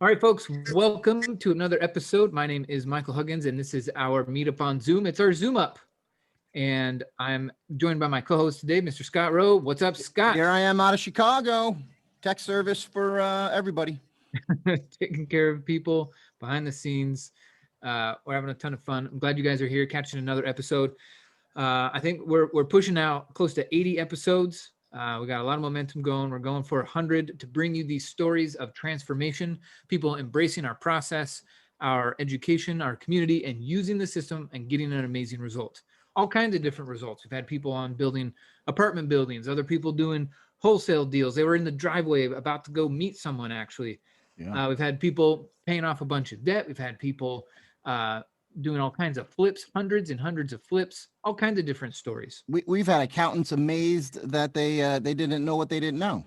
All right, folks, welcome to another episode. My name is Michael Huggins, and this is our meetup on Zoom. It's our Zoom Up, and I'm joined by my co-host today, Mr. Scott Rowe. What's up, Scott? Here I am out of Chicago. Tech service for everybody. Taking care of people behind the scenes. We're having a ton of fun. I'm glad you guys are here catching another episode. I think we're pushing out close to 80 episodes. We got a lot of momentum going. We're going for 100 to bring you these stories of transformation, people embracing our process, our education, our community, and using the system and getting an amazing result. All kinds of different results. We've had people on building apartment buildings, other people doing wholesale deals. They were in the driveway about to go meet someone, actually. Yeah. We've had people paying off a bunch of debt. We've had people doing all kinds of flips, hundreds and hundreds of flips, all kinds of different stories. We've had accountants amazed that they didn't know what they didn't know.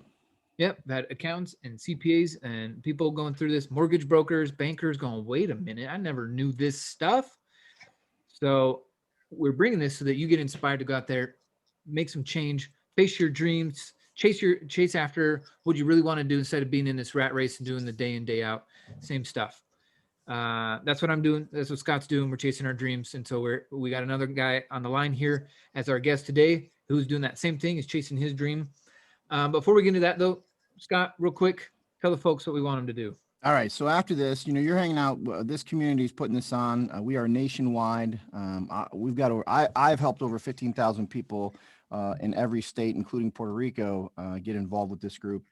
Yep, we've had accountants and CPAs and people going through this, mortgage brokers, bankers going, wait a minute, I never knew this stuff. So we're bringing this so that you get inspired to go out there, make some change, face your dreams, chase after what you really want to do instead of being in this rat race and doing the day in, day out, same stuff. That's what I'm doing. That's what Scott's doing. We're chasing our dreams. And so we got another guy on the line here as our guest today, who's doing that same thing, is chasing his dream. Before we get into that though, Scott, real quick, tell the folks what we want them to do. All right. So after this, you're hanging out. This community is putting this on. We are nationwide. We've got I've helped over 15,000 people in every state, including Puerto Rico, get involved with this group.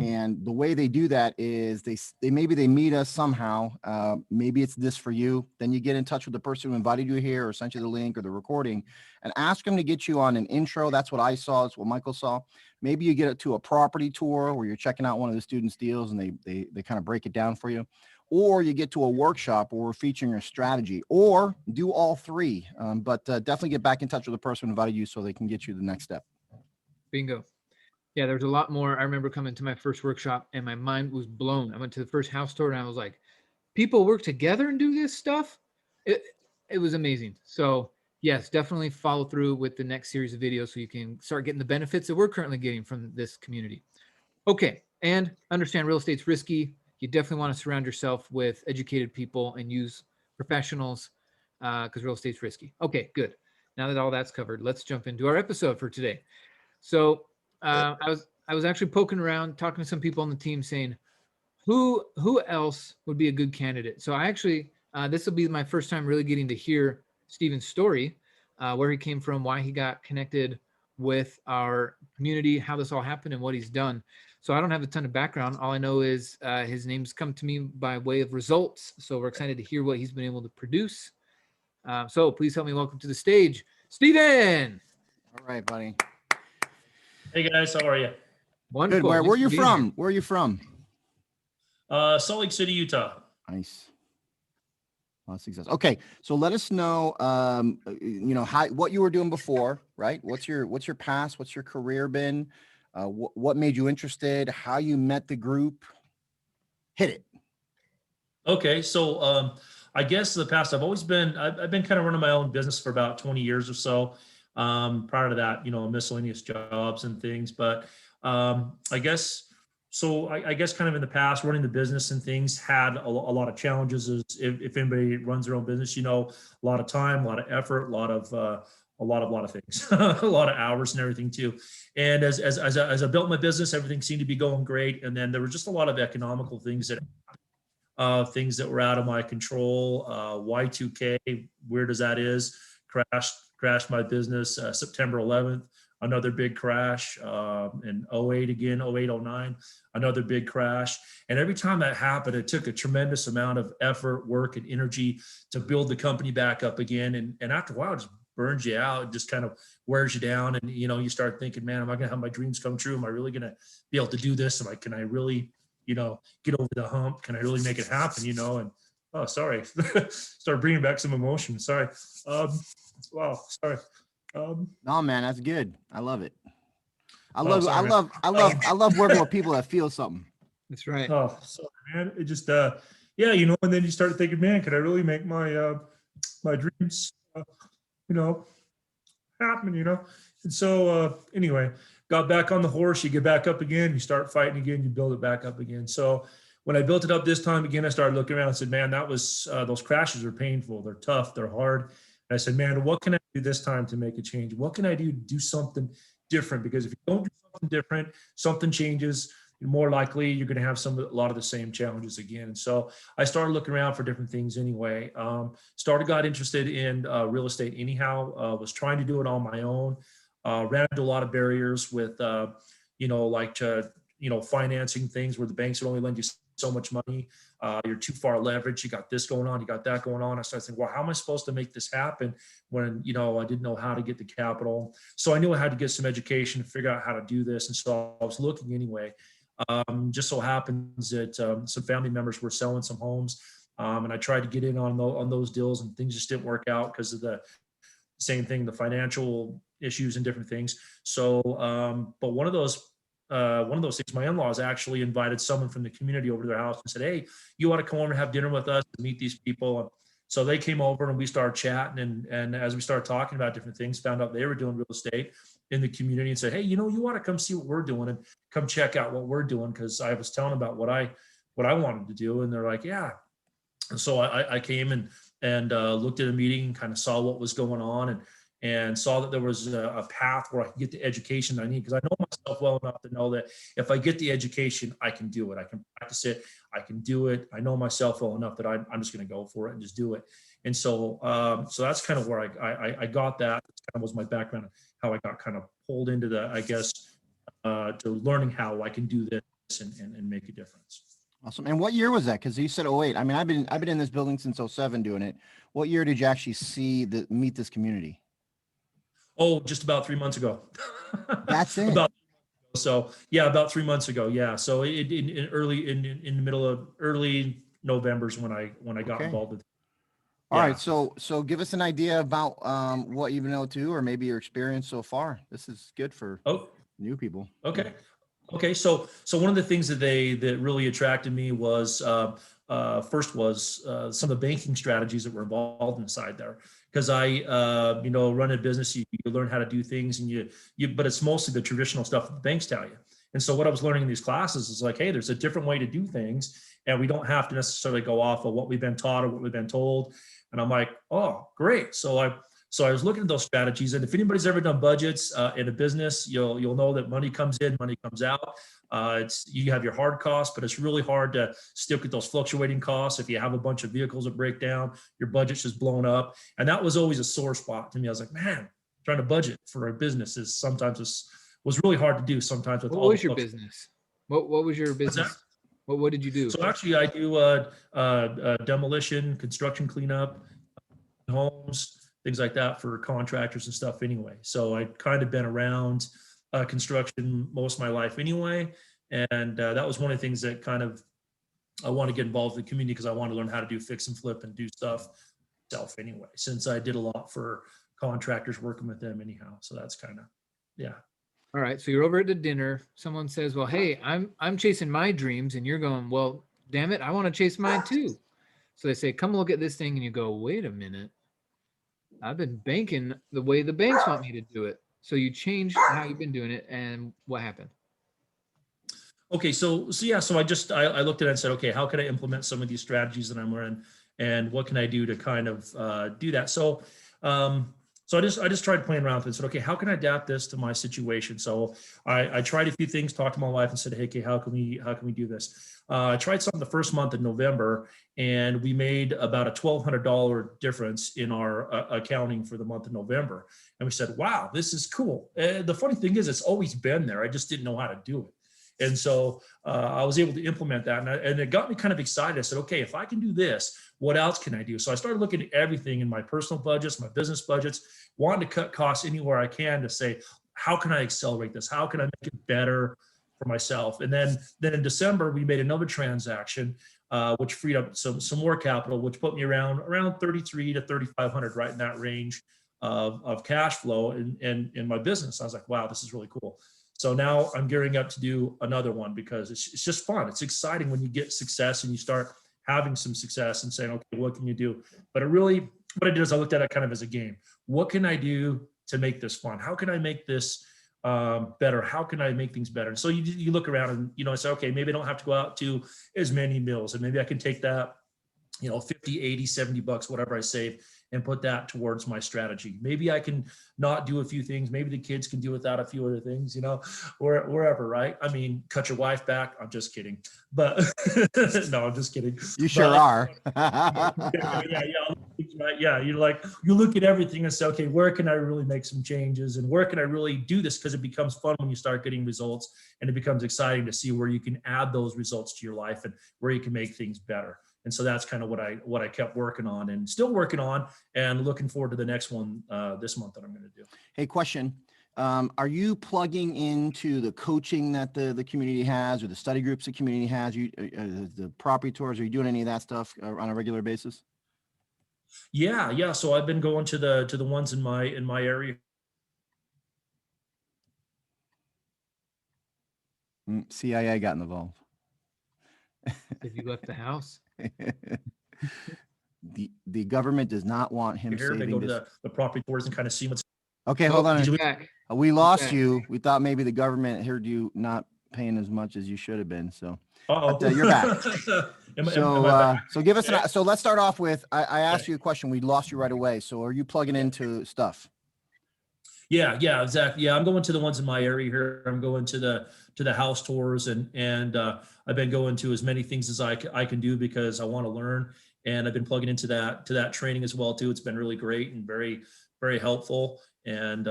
And the way they do that is they meet us somehow. Maybe it's this for you. Then you get in touch with the person who invited you here or sent you the link or the recording and ask them to get you on an intro. That's what I saw. That's what Michael saw. Maybe you get it to a property tour where you're checking out one of the students' deals and they kind of break it down for you. Or you get to a workshop where we're featuring a strategy, or do all three. But definitely get back in touch with the person who invited you so they can get you the next step. Bingo. Yeah, there's a lot more. I remember coming to my first workshop and my mind was blown. I went to the first house tour and I was like, people work together and do this stuff? It was amazing. So yes, definitely follow through with the next series of videos so you can start getting the benefits that we're currently getting from this community. Okay, and understand real estate's risky. You definitely want to surround yourself with educated people and use professionals because real estate's risky. Okay, good. Now that all that's covered, let's jump into our episode for today. So I was actually poking around, talking to some people on the team, saying who else would be a good candidate. So I actually this will be my first time really getting to hear Steven's story, where he came from, why he got connected with our community, how this all happened, and what he's done. So I don't have a ton of background. All I know is his name's come to me by way of results. So we're excited to hear what he's been able to produce. So please help me welcome to the stage, Steven. All right, buddy. Hey guys, how are you? Wonderful. Good. Where are you from? Here. Where are you from? Salt Lake City, Utah. Nice. Success. Okay, so let us know, what you were doing before, right? What's your past? What's your career been? What made you interested? How you met the group? Hit it. Okay, so I guess the past I've been kind of running my own business for about 20 years or so. Prior to that, miscellaneous jobs and things, but I guess kind of in the past, running the business and things had a lot of challenges. As if anybody runs their own business, a lot of time, a lot of effort, a lot of things, a lot of hours and everything too. And as I built my business, everything seemed to be going great. And then there were just a lot of economical things that were out of my control. Y2K, weird as that is, crashed my business September 11th. Another big crash in 08 again, 08, 09, another big crash. And every time that happened, it took a tremendous amount of effort, work, and energy to build the company back up again. And after a while, it just burns you out. It just kind of wears you down. And, you start thinking, man, am I going to have my dreams come true? Am I really going to be able to do this? Can I really, get over the hump? Can I really make it happen? And, oh, sorry. Start bringing back some emotion. Sorry. Wow. Sorry. No, man, that's good. I love it. I love working with people that feel something. That's right. Oh, sorry, man. It just, and then you start thinking, man, can I really make my, my dreams, happen, And so, anyway, got back on the horse, you get back up again, you start fighting again, you build it back up again. So when I built it up this time again, I started looking around and said, man, that was, those crashes are painful. They're tough. They're hard. And I said, man, what can I do this time to make a change? What can I do to do something different? Because if you don't do something different, something changes, more likely you're going to have a lot of the same challenges again. And so I started looking around for different things anyway. Got interested in real estate anyhow, was trying to do it on my own. Ran into a lot of barriers with, financing things where the banks would only lend you so much money. You're too far leveraged. You got this going on. You got that going on. I started thinking, well, how am I supposed to make this happen when, I didn't know how to get the capital. So I knew I had to get some education to figure out how to do this. And so I was looking anyway. Just so happens that some family members were selling some homes. And I tried to get in on those deals, and things just didn't work out because of the same thing, the financial issues and different things. So, but one of those things, my in-laws actually invited someone from the community over to their house and said, hey, you want to come over and have dinner with us and meet these people? And so they came over and we started chatting. And as we started talking about different things, found out they were doing real estate in the community and said, hey, you want to come see what we're doing and come check out what we're doing. Cause I was telling them about what I wanted to do. And they're like, yeah. And so I came and looked at a meeting, kind of saw what was going on, and saw that there was a path where I could get the education I need, because I know myself well enough to know that if I get the education, I can do it. I can practice it. I can do it. I know myself well enough that I'm just going to go for it and just do it. And so, so that's kind of where I got that. It kind of was my background, how I got kind of pulled into to learning how I can do this and make a difference. Awesome. And what year was that? Because you said 08. I mean, I've been in this building since 07 doing it. What year did you actually meet this community? Oh, just about 3 months ago. That's it. About 3 months ago. Yeah. So in the middle of early November's when I got involved with it. All right. So give us an idea about what you've been able to do, or maybe your experience so far. This is good for new people. Okay. Okay. So one of the things that really attracted me was first was some of the banking strategies that were involved inside there. Because I, run a business, you learn how to do things, and but it's mostly the traditional stuff that the banks tell you. And so what I was learning in these classes is like, hey, there's a different way to do things, and we don't have to necessarily go off of what we've been taught or what we've been told. And I'm like, oh, great. So I was looking at those strategies, and if anybody's ever done budgets in a business, you'll know that money comes in, money comes out. You have your hard costs, but it's really hard to stick with those fluctuating costs. If you have a bunch of vehicles that break down, your budget's just blown up. And that was always a sore spot to me. I was like, man, trying to budget for a business was really hard to do sometimes. With what was your business? What was your business? What did you do? So actually, I do demolition, construction cleanup, homes, things like that for contractors and stuff anyway. So I'd kind of been around construction most of my life anyway. And that was one of the things that I want to get involved in the community, because I want to learn how to do fix and flip and do stuff myself anyway, since I did a lot for contractors working with them anyhow. So that's yeah. All right. So you're over at the dinner. Someone says, well, hey, I'm chasing my dreams. And you're going, well, damn it, I want to chase mine too. So they say, come look at this thing. And you go, wait a minute. I've been banking the way the banks want me to do it. So you changed how you've been doing it, and what happened? Okay, so I looked at it and said, okay, how can I implement some of these strategies that I'm learning, and what can I do to kind of do that? So I just tried playing around with it and said, okay, how can I adapt this to my situation? So I tried a few things, talked to my wife and said, hey, okay, how can we do this? I tried something the first month in November, and we made about a $1,200 difference in our accounting for the month of November. And we said, wow, this is cool. The funny thing is, it's always been there. I just didn't know how to do it. And so I was able to implement that, and it got me kind of excited. I said, okay, if I can do this, what else can I do? So I started looking at everything in my personal budgets, my business budgets, wanting to cut costs anywhere I can to say, how can I accelerate this? How can I make it better for myself? And then in December, we made another transaction, which freed up some more capital, which put me around 3,300 to 3,500, right in that range of cash flow in my business. I was like, wow, this is really cool. So now I'm gearing up to do another one, because it's just fun. It's exciting when you get success and you start having some success and saying, okay, what can you do? But what I did is I looked at it kind of as a game. What can I do to make this fun? How can I make this better? How can I make things better? And so you look around and, you know, say, okay, maybe I don't have to go out to as many meals, and maybe I can take that, you know, 50, 80, 70 bucks, whatever I save, and put that towards my strategy. Maybe I can not do a few things. Maybe the kids can do without a few other things, you know, wherever, right? I mean, cut your wife back. I'm just kidding. But no, I'm just kidding. You sure But, are. right. Yeah. You like, you look at everything and say, okay, where can I really make some changes, and where can I really do this? Because it becomes fun when you start getting results, and it becomes exciting to see where you can add those results to your life and where you can make things better. And so that's kind of what I kept working on and still working on, and looking forward to the next one this month that I'm going to do. Hey, question. Are you plugging into the coaching that the community has, or the study groups the community has? The property tours, are you doing any of that stuff on a regular basis? Yeah. So I've been going to the ones in my area. CIA got involved. If you left the house. The government does not want him Here, they saving go to this. the property tours and kind of see what's. Okay, hold on. Did you- Back. We lost Okay. you. We thought maybe the government heard you not paying as much as you should have been. So Uh-oh. But, you're back. Am I so back? so give us so let's start off with I asked Okay. you a question. We lost you right away. So are you plugging into stuff? Yeah, exactly. Yeah, I'm going to the ones in my area here. I'm going to the house tours, and I've been going to as many things as I can do, because I want to learn, and I've been plugging into that training as well too. It's been really great and very, very helpful, and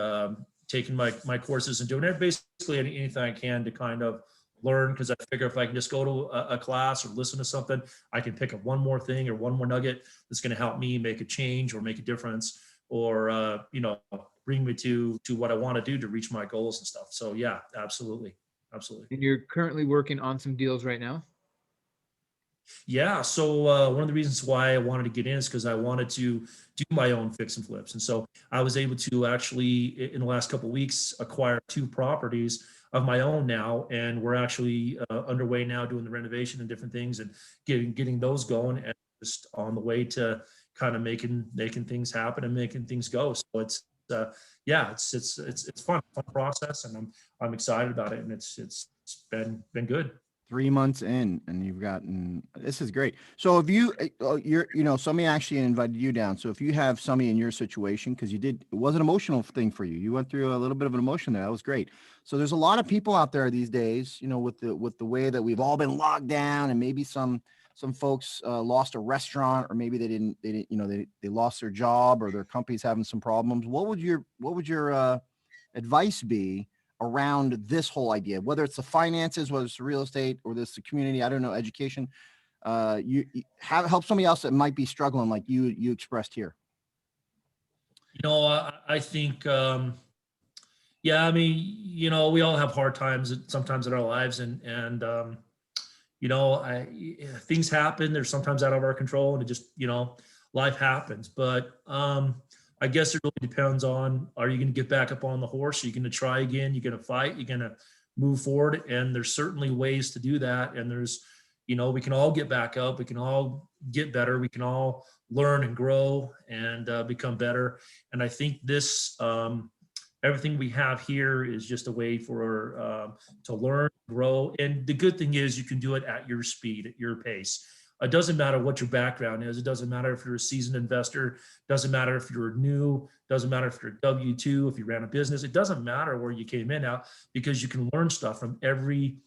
taking my courses and doing it basically anything I can to kind of learn, because I figure if I can just go to a class or listen to something, I can pick up one more thing or one more nugget that's going to help me make a change or make a difference, or you know, bring me to what I want to do to reach my goals and stuff. So yeah, absolutely. And you're currently working on some deals right now? Yeah. So one of the reasons why I wanted to get in is because I wanted to do my own fix and flips. And so I was able to actually, in the last couple of weeks, acquire 2 properties of my own now. And we're actually underway now doing the renovation and different things, and getting those going, and just on the way to kind of making things happen and making things go. So it's it's fun process, and I'm excited about it, and it's been good. 3 months in, and you've gotten, this is great. So if you, somebody actually invited you down. So if you have somebody in your situation, because it was an emotional thing for you. You went through a little bit of an emotion there. That was great. So there's a lot of people out there these days, with the way that we've all been locked down, and maybe some folks lost a restaurant, or maybe they lost their job, or their company's having some problems. What would your advice be around this whole idea, whether it's the finances, whether it's the real estate, or this the community, I don't know, education, you help somebody else that might be struggling like you expressed here? I think, yeah, I mean, we all have hard times sometimes in our lives, and things happen. They're sometimes out of our control, and it just, life happens. But I guess it really depends on, are you going to get back up on the horse? Are you going to try again? You're going to fight? You're going to move forward? And there's certainly ways to do that. And there's, we can all get back up. We can all get better. We can all learn and grow and become better. And I think this, everything we have here is just a way for to learn, grow. And the good thing is you can do it at your speed, at your pace. It doesn't matter what your background is. It doesn't matter if you're a seasoned investor. Doesn't matter if you're new. Doesn't matter if you're a W-2, if you ran a business. It doesn't matter where you came in at, because you can learn stuff from every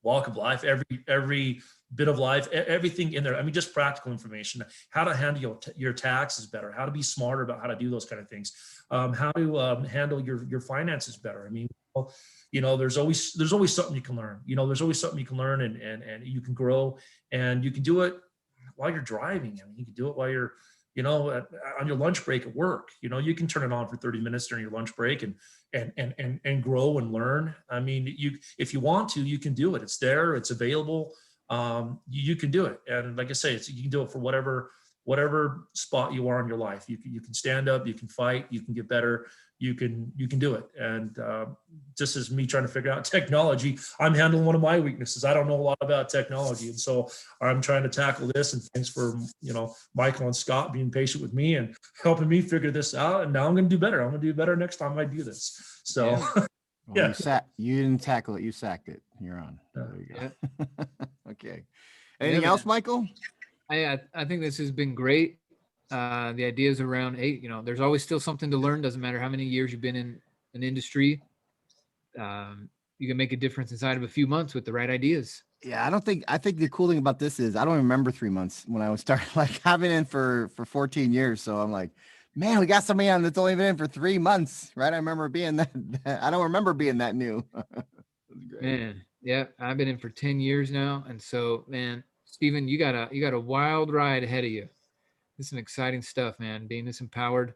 walk of life, every bit of life, everything in there. I mean, just practical information, how to handle your taxes better, how to be smarter about how to do those kind of things, how to handle your finances better. I mean, there's always something you can learn. There's always something you can learn, and you can grow, and you can do it while you're driving. I mean, you can do it while you're, on your lunch break at work. You can turn it on for 30 minutes during your lunch break and grow and learn. I mean, if you want to, you can do it. It's there. It's available. You can do it. And like I say, you can do it for whatever spot you are in your life. You can stand up, you can fight, you can get better, you can do it. And just as me trying to figure out technology, I'm handling one of my weaknesses. I don't know a lot about technology. And so I'm trying to tackle this, and thanks for, Michael and Scott being patient with me and helping me figure this out. And now I'm going to do better. I'm going to do better next time I do this. So. Yeah. Well, Yeah. you didn't tackle it. You sacked it. You're on. Yeah. There you Yeah. go. Okay. Yeah, Anything man. else, Michael? I think this has been great. The ideas around, hey, there's always still something to learn. Doesn't matter how many years you've been in an industry. You can make a difference inside of a few months with the right ideas. Yeah, I think the cool thing about this is I don't remember 3 months when I was starting. Like I've been in for 14 years, so I'm like, man, we got somebody on that's only been in for 3 months, right? I remember being I don't remember being that new. That's great. Man, yeah, I've been in for 10 years now. And so, man, Steven, you got a wild ride ahead of you. This is some exciting stuff, man, being this empowered.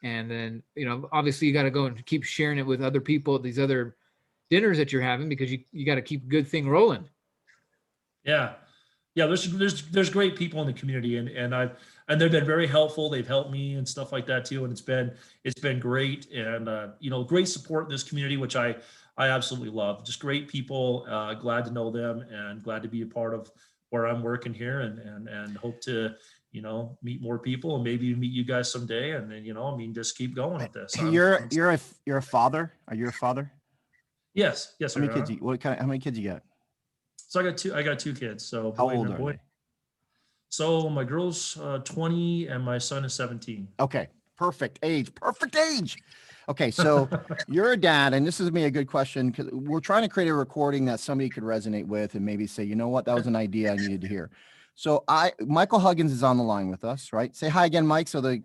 And then, obviously you got to go and keep sharing it with other people at these other dinners that you're having, because you got to keep a good thing rolling. Yeah. Yeah, there's great people in the community, and they've been very helpful. They've helped me and stuff like that too, and it's been great, and great support in this community, which I absolutely love. Just great people. Glad to know them, and glad to be a part of where I'm working here, and hope to meet more people, and maybe meet you guys someday, and then just keep going with this. You're a father. Are you a father? Yes, How sir. many kids? How many kids you got? So I got two kids. So How boy old and are boy. they? So my girl's 20 and my son is 17. Okay, perfect age. Perfect age. Okay, so you're a dad, and this is me a good question because we're trying to create a recording that somebody could resonate with and maybe say, you know what, that was an idea I needed to hear. So Michael Huggins is on the line with us, right? Say hi again, Mike. Hi,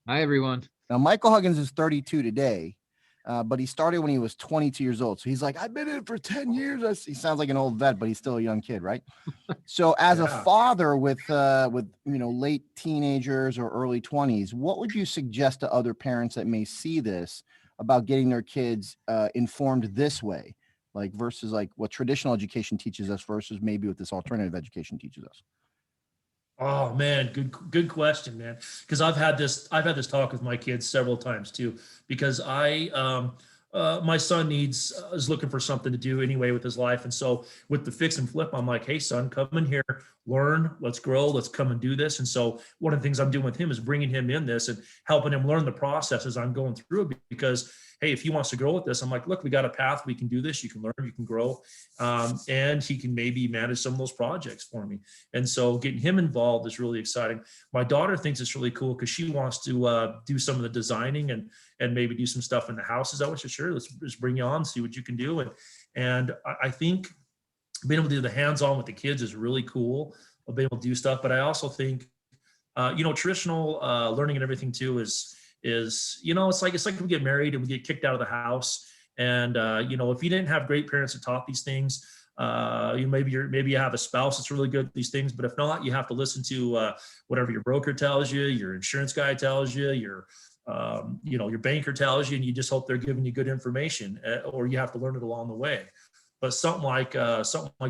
everyone. Now Michael Huggins is 32 today, but he started when he was 22 years old. So he's like, I've been in it for 10 years. He sounds like an old vet, but he's still a young kid, right? So as a Yeah. father with late teenagers or early 20s, what would you suggest to other parents that may see this about getting their kids informed this way, like versus like what traditional education teaches us versus maybe what this alternative education teaches us? Oh man, good question, man. Because I've had this talk with my kids several times too. Because my son is looking for something to do anyway with his life, and so with the fix and flip, I'm like, hey son, come in here, learn, let's grow, let's come and do this. And so one of the things I'm doing with him is bringing him in this and helping him learn the process as I'm going through it. Because hey, if he wants to grow with this, I'm like, look, we got a path, we can do this, you can learn, you can grow, and he can maybe manage some of those projects for me. And so getting him involved is really exciting. My daughter thinks it's really cool because she wants to do some of the designing and maybe do some stuff in the house. Is that what you're sure? Let's just bring you on, see what you can do. And I think being able to do the hands-on with the kids is really cool. Of being able to do stuff. But I also think, traditional learning and everything too is it's like we get married and we get kicked out of the house. And if you didn't have great parents that taught these things, maybe you have a spouse that's really good at these things, but if not, you have to listen to whatever your broker tells you, your insurance guy tells you, your banker tells you, and you just hope they're giving you good information, or you have to learn it along the way. But something like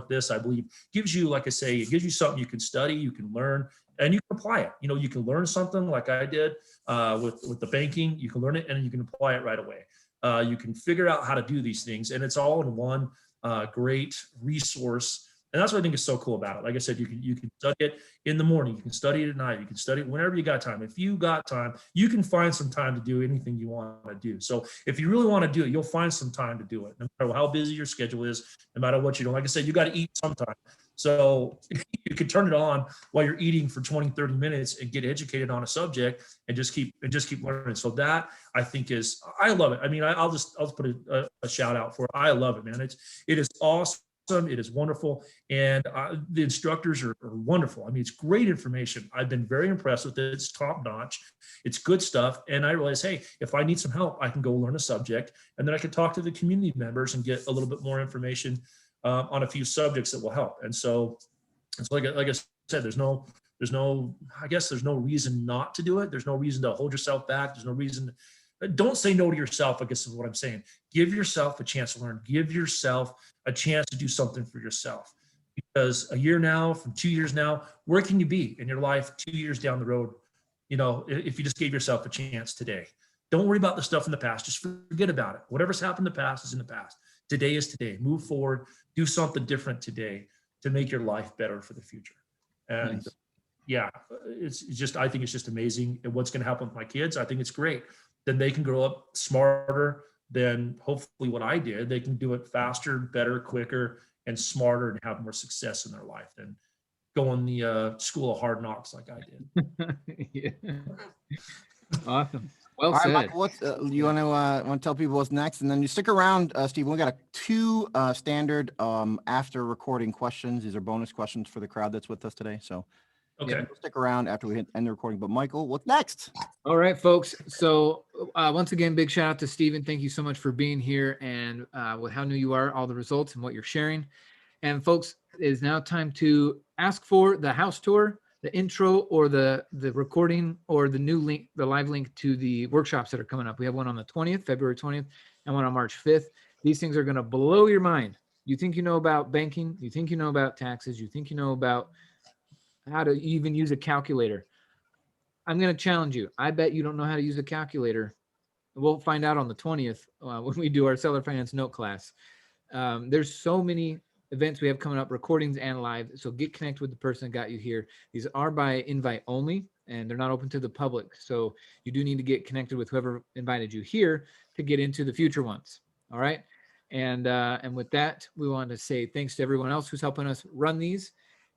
this, I believe, gives you, like I say, it gives you something you can study, you can learn, and you can apply it. You can learn something like I did with the banking. You can learn it and you can apply it right away. You can figure out how to do these things, and it's all in one great resource. And that's what I think is so cool about it. Like I said, you can study it in the morning, you can study it at night, you can study it whenever you got time. If you got time, you can find some time to do anything you want to do. So if you really want to do it, you'll find some time to do it, no matter how busy your schedule is, no matter what you do. Like I said, you got to eat sometime. So you can turn it on while you're eating for 20, 30 minutes and get educated on a subject and just keep learning. So that I think I love it. I mean, I'll just put a shout out for it. I love it, man. It is awesome. It is wonderful. And the instructors are wonderful. I mean, it's great information. I've been very impressed with it. It's top notch. It's good stuff. And I realize, hey, if I need some help, I can go learn a subject, and then I can talk to the community members and get a little bit more information on a few subjects that will help. And so it's like I said, there's no reason not to do it. There's no reason to hold yourself back. There's no reason. Don't say no to yourself, I guess is what I'm saying. Give yourself a chance to learn. Give yourself a chance to do something for yourself. Because a year now, from 2 years now, where can you be in your life 2 years down the road? If you just gave yourself a chance today. Don't worry about the stuff in the past. Just forget about it. Whatever's happened in the past is in the past. Today is today. Move forward. Do something different today to make your life better for the future. And Nice. yeah, I think it's just amazing. And what's going to happen with my kids, I think it's great. Then they can grow up smarter, then hopefully what I did, they can do it faster, better, quicker, and smarter, and have more success in their life than going the school of hard knocks like I did. Yeah. Awesome. Well All right, said. Michael, what's you want to tell people what's next, and then you stick around, Steve. We got two standard after recording questions. These are bonus questions for the crowd that's with us today. So Okay. stick around after we end the recording. But Michael, what's next? All right, folks. So once again, big shout out to Steven. Thank you so much for being here and with how new you are, all the results and what you're sharing. And folks, it is now time to ask for the house tour, the intro, or the recording, or the new link, the live link to the workshops that are coming up. We have one on the 20th, February 20th, and one on March 5th. These things are going to blow your mind. You think you know about banking, you think you know about taxes, you think you know about how to even use a calculator. I'm going to challenge you. I bet you don't know how to use a calculator. We'll find out on the 20th when we do our seller finance note class. There's so many events we have coming up, recordings and live. So get connected with the person that got you here. These are by invite only, and they're not open to the public. So you do need to get connected with whoever invited you here to get into the future ones. All right. And with that, we want to say thanks to everyone else who's helping us run these.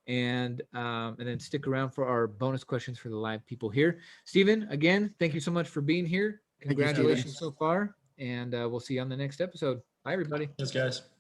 And then stick around for our bonus questions for the live people here. Steven, again, thank you so much for being here. Thank you, Steven. Congratulations so far. And we'll see you on the next episode. Bye, everybody. Thanks, guys.